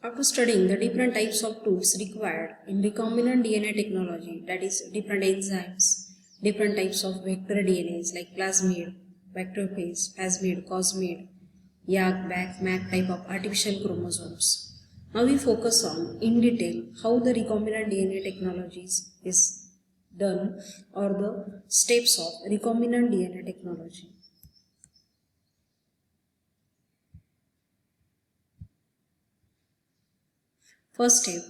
After studying the different types of tools required in recombinant DNA technology, that is different enzymes, different types of vector DNAs like plasmid, bacteriophage, plasmid, cosmid, YAG, BAC, MAC type of artificial chromosomes. Now we focus on in detail how the recombinant DNA technologies is done or the steps of recombinant DNA technology. First step,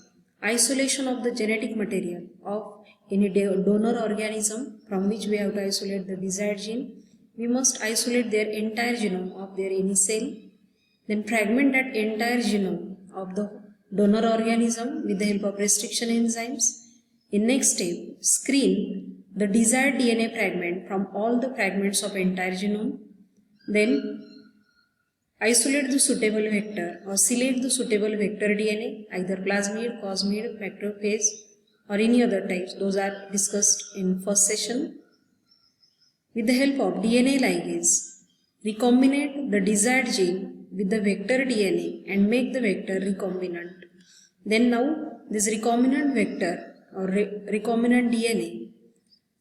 isolation of the genetic material of any donor organism from which we have to isolate the desired gene. We must isolate their entire genome of their any cell, then fragment that entire genome of the donor organism with the help of restriction enzymes. In next step, screen the desired DNA fragment from all the fragments of entire genome. Then isolate the suitable vector or select the suitable vector DNA, either plasmid, cosmid, bacteriophage or any other types. Those are discussed in first session. With the help of DNA ligase, recombinate the desired gene with the vector DNA and make the vector recombinant. Then now this recombinant vector or recombinant DNA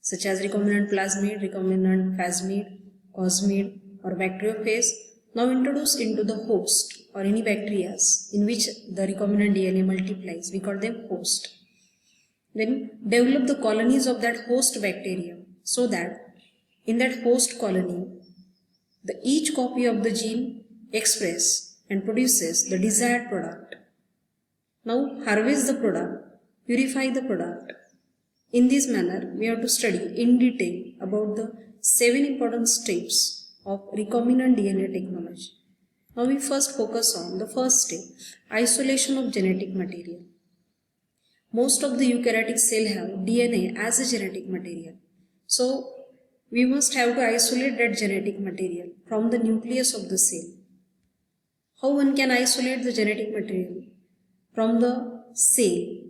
such as recombinant plasmid, recombinant phasmid, cosmid or bacteriophage now introduced into the host or any bacteria in which the recombinant DNA multiplies. We call them host. Then develop the colonies of that host bacterium so that in that host colony, each copy of the gene expresses and produces the desired product. Now harvest the product, purify the product. In this manner, we have to study in detail about the 7 important steps of recombinant DNA technology. Now we first focus on the first step, isolation of genetic material. Most of the eukaryotic cell have DNA as a genetic material. So we must have to isolate that genetic material from the nucleus of the cell. How one can isolate the genetic material from the cell?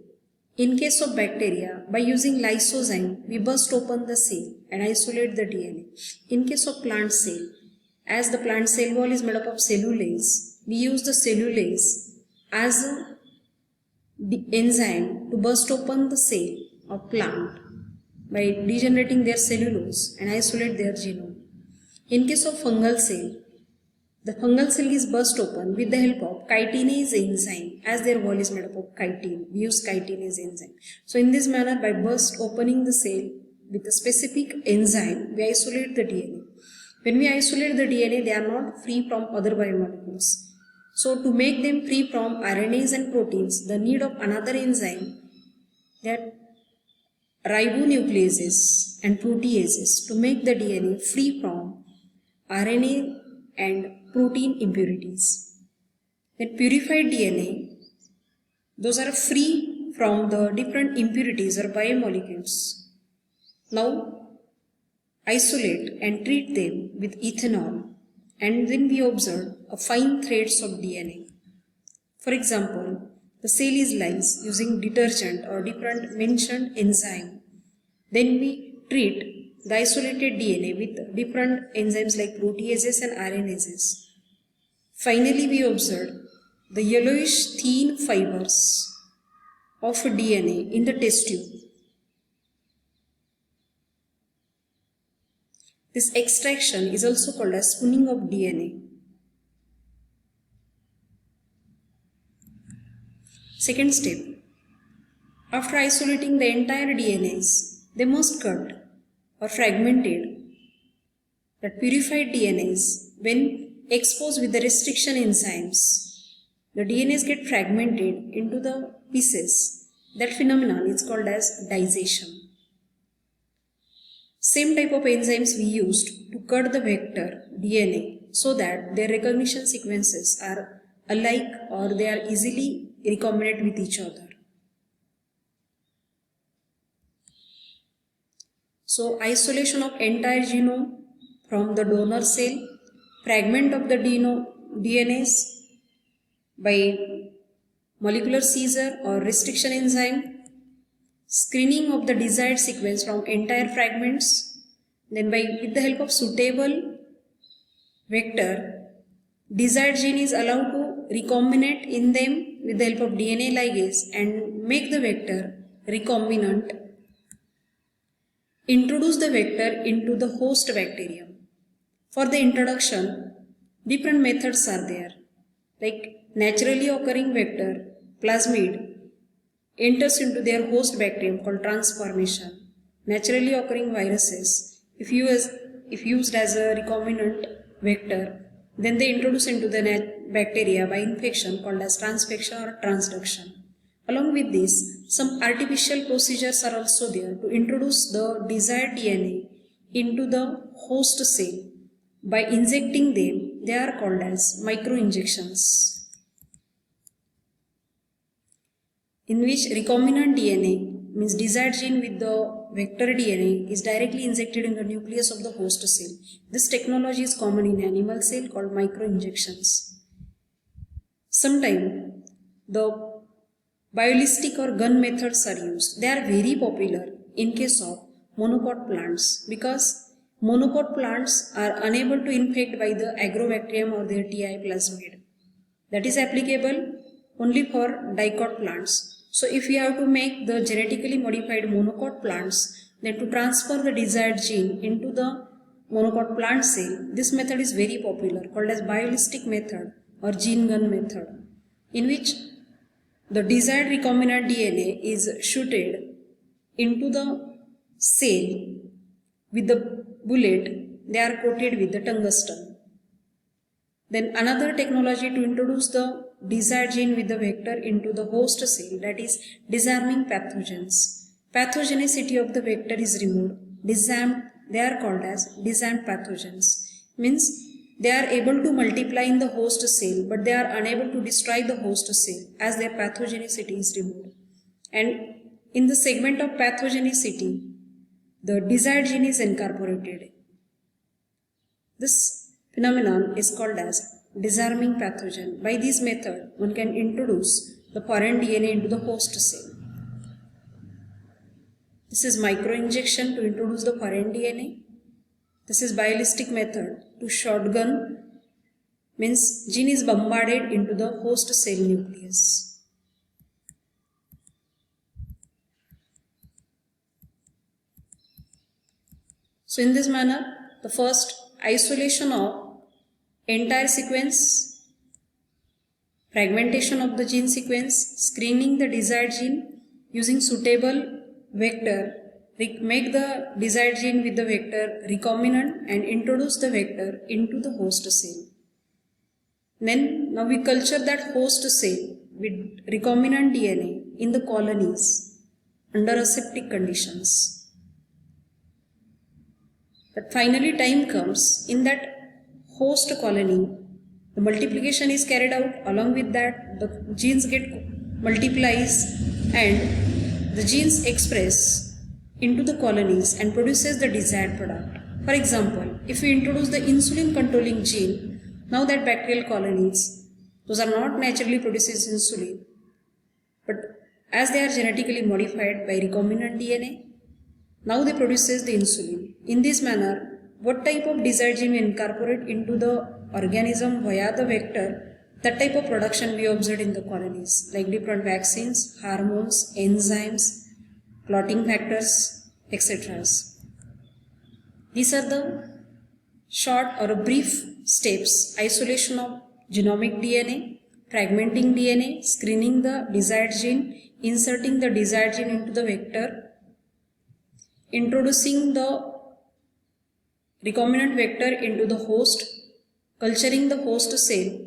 In case of bacteria, by using lysozyme, we burst open the cell and isolate the DNA. In case of plant cell, as the plant cell wall is made up of cellulase, we use the cellulase as the enzyme to burst open the cell of plant by degenerating their cellulose and isolate their genome. In case of fungal cell, the fungal cell is burst open with the help of chitinase enzyme, as their wall is made up of chitin. We use chitinase enzyme. So in this manner, by burst opening the cell with a specific enzyme, we isolate the DNA. When we isolate the DNA, they are not free from other biomolecules. So to make them free from RNAs and proteins, the need of another enzyme, that ribonucleases and proteases, to make the DNA free from RNA and protein impurities. Then purified DNA, those are free from the different impurities or biomolecules. Now isolate and treat them with ethanol, and then we observe a fine threads of DNA. For example, the cell is lysed using detergent or different mentioned enzyme. Then we treat the isolated DNA with different enzymes like proteases and RNases. Finally, we observe the yellowish thin fibers of DNA in the test tube. This extraction is also called as spooning of DNA. Second step, after isolating the entire DNAs, they must cut or fragmented. That purified DNAs, when exposed with the restriction enzymes, the DNAs get fragmented into the pieces. That phenomenon is called as digestion. Same type of enzymes we used to cut the vector DNA so that their recognition sequences are alike or they are easily recombinant with each other. So isolation of entire genome from the donor cell, fragment of the DNAs by molecular seizure or restriction enzyme, screening of the desired sequence from entire fragments, then with the help of suitable vector, desired gene is allowed to recombinate in them with the help of DNA ligase and make the vector recombinant, introduce the vector into the host bacterium. For the introduction, different methods are there, like naturally occurring vector, plasmid, enters into their host bacterium called transformation. Naturally occurring viruses, if used as a recombinant vector, then they introduce into the bacteria by infection called as transfection or transduction. Along with this, some artificial procedures are also there to introduce the desired DNA into the host cell. By injecting them, they are called as microinjections, in which recombinant DNA, means desired gene with the vector DNA, is directly injected in the nucleus of the host cell. This technology is common in animal cell called microinjections. Sometimes the biolistic or gun methods are used. They are very popular in case of monocot plants because monocot plants are unable to infect by the agrobacterium or their TI plasmid. That is applicable only for dicot plants. So if you have to make the genetically modified monocot plants, then to transfer the desired gene into the monocot plant cell, this method is very popular, called as biolistic method or gene gun method, in which the desired recombinant DNA is shooted into the cell with the bullet. They are coated with the tungsten. Then another technology to introduce the desired gene with the vector into the host cell, that is disarming pathogens. Pathogenicity of the vector is removed. They are called as disarmed pathogens. Means they are able to multiply in the host cell, but they are unable to destroy the host cell as their pathogenicity is removed. And in the segment of pathogenicity, the desired gene is incorporated. This phenomenon is called as disarming pathogen. By this method, one can introduce the foreign DNA into the host cell. This is microinjection to introduce the foreign DNA. This is biolistic method to shotgun, means gene is bombarded into the host cell nucleus. So in this manner, the first isolation of entire sequence, fragmentation of the gene sequence, screening the desired gene using suitable vector, make the desired gene with the vector recombinant and introduce the vector into the host cell. Then now we culture that host cell with recombinant DNA in the colonies under aseptic conditions. But finally time comes in that host colony, the multiplication is carried out. Along with that, the genes get multiplies and the genes express into the colonies and produces the desired product. For example, if we introduce the insulin controlling gene, now that bacterial colonies, those are not naturally produces insulin, but as they are genetically modified by recombinant DNA, now they produces the insulin. In this manner, what type of desired gene we incorporate into the organism via the vector, that type of production we observed in the colonies, like different vaccines, hormones, enzymes, clotting factors, etc. These are the short or brief steps: isolation of genomic DNA, fragmenting DNA, screening the desired gene, inserting the desired gene into the vector, introducing the recombinant vector into the host, culturing the host cell,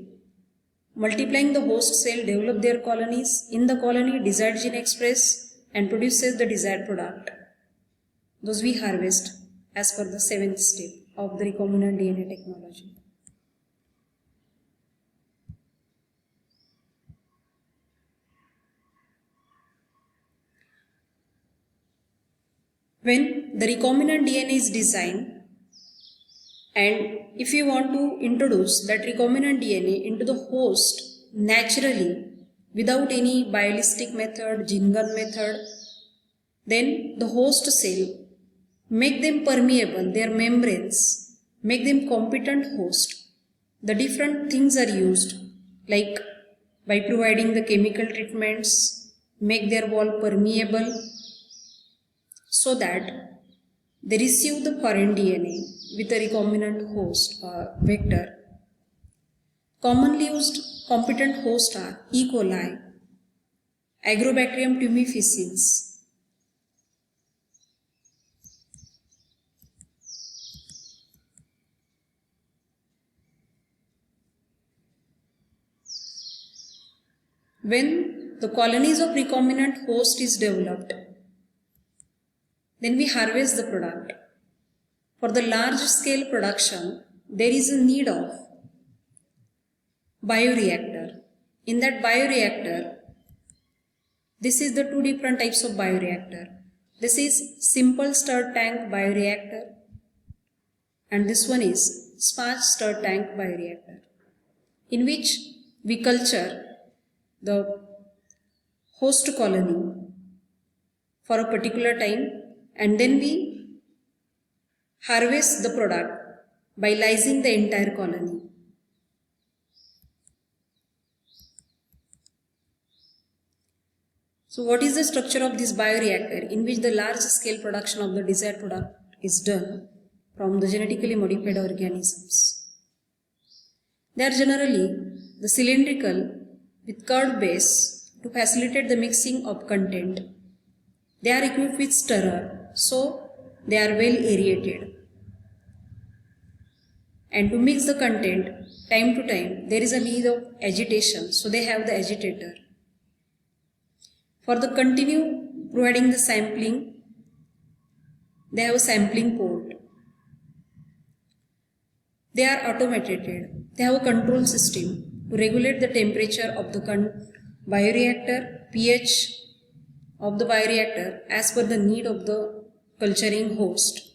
multiplying the host cell, develop their colonies. In the colony, desired gene express and produces the desired product. Those we harvest as per the 7th step of the recombinant DNA technology. When the recombinant DNA is designed, and if you want to introduce that recombinant DNA into the host naturally without any biolistic method, gene gun method, then the host cell, make them permeable, their membranes, make them competent host. The different things are used, like by providing the chemical treatments, make their wall permeable so that they receive the foreign DNA with a recombinant host or vector. Commonly used competent hosts are E. coli, Agrobacterium tumefaciens, when the colonies of recombinant host is developed, then we harvest the product. For the large scale production, there is a need of bioreactor. In that bioreactor, this is the two different types of bioreactor. This is simple stirred tank bioreactor and this one is sparge stirred tank bioreactor, in which we culture the host colony for a particular time and then we harvest the product by lysing the entire colony. So what is the structure of this bioreactor in which the large scale production of the desired product is done from the genetically modified organisms? They are generally the cylindrical with curved base to facilitate the mixing of content. They are equipped with stirrer, so they are well aerated. And to mix the content, time to time, there is a need of agitation, so they have the agitator. For the continue providing the sampling, they have a sampling port. They are automated. They have a control system to regulate the temperature of the bioreactor, pH of the bioreactor as per the need of the culturing host.